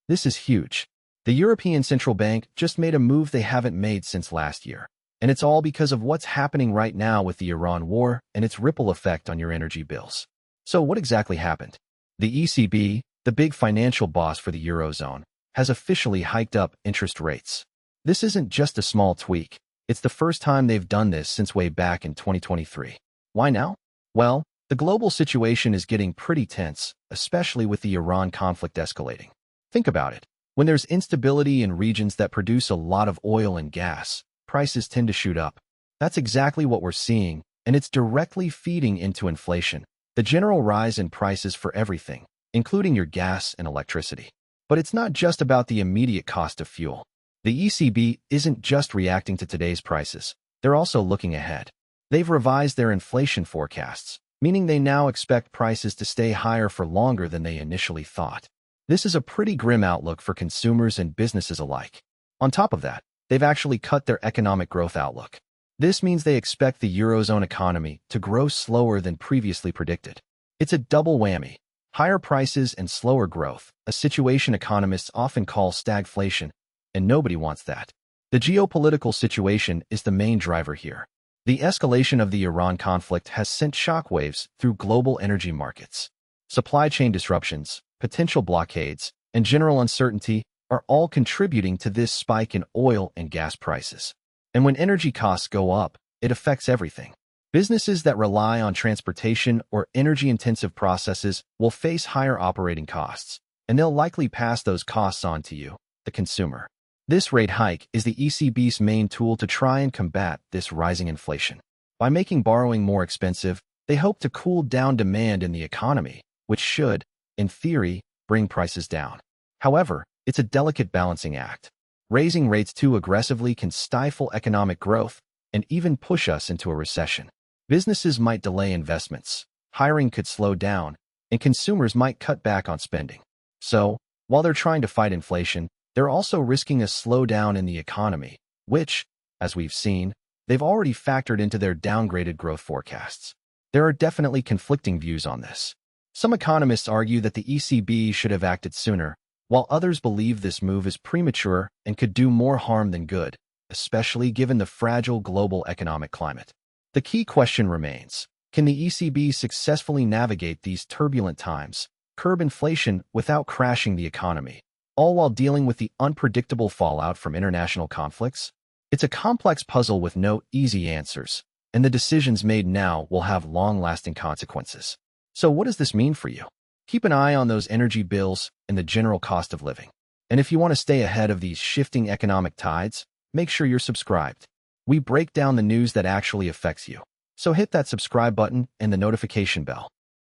This is huge. The European Central Bank just made a move they haven't made since last year. And it's all because of what's happening right now with the Iran war and its ripple effect on your energy bills. So what exactly happened? The ECB, the big financial boss for the Eurozone, has officially hiked up interest rates. This isn't just a small tweak. It's the first time they've done this since way back in 2023. Why now? Well, the global situation is getting pretty tense, especially with the Iran conflict escalating. Think about it. When there's instability in regions that produce a lot of oil and gas, prices tend to shoot up. That's exactly what we're seeing, and it's directly feeding into inflation, the general rise in prices for everything, including your gas and electricity. But it's not just about the immediate cost of fuel. The ECB isn't just reacting to today's prices. They're also looking ahead. They've revised their inflation forecasts, meaning they now expect prices to stay higher for longer than they initially thought. This is a pretty grim outlook for consumers and businesses alike. On top of that, they've actually cut their economic growth outlook. This means they expect the Eurozone economy to grow slower than previously predicted. It's a double whammy: higher prices and slower growth, a situation economists often call stagflation, and nobody wants that. The geopolitical situation is the main driver here. The escalation of the Iran conflict has sent shockwaves through global energy markets. Supply chain disruptions, potential blockades, and general uncertainty are all contributing to this spike in oil and gas prices. And when energy costs go up, it affects everything. Businesses that rely on transportation or energy-intensive processes will face higher operating costs, and they'll likely pass those costs on to you, the consumer. This rate hike is the ECB's main tool to try and combat this rising inflation. By making borrowing more expensive, they hope to cool down demand in the economy, which should, in theory, bring prices down. However, it's a delicate balancing act. Raising rates too aggressively can stifle economic growth and even push us into a recession. Businesses might delay investments, hiring could slow down, and consumers might cut back on spending. So, while they're trying to fight inflation, they're also risking a slowdown in the economy, which, as we've seen, they've already factored into their downgraded growth forecasts. There are definitely conflicting views on this. Some economists argue that the ECB should have acted sooner, while others believe this move is premature and could do more harm than good, especially given the fragile global economic climate. The key question remains: can the ECB successfully navigate these turbulent times, curb inflation without crashing the economy, all while dealing with the unpredictable fallout from international conflicts? It's a complex puzzle with no easy answers, and the decisions made now will have long-lasting consequences. So what does this mean for you? Keep an eye on those energy bills and the general cost of living. And if you want to stay ahead of these shifting economic tides, make sure you're subscribed. We break down the news that actually affects you. So hit that subscribe button and the notification bell.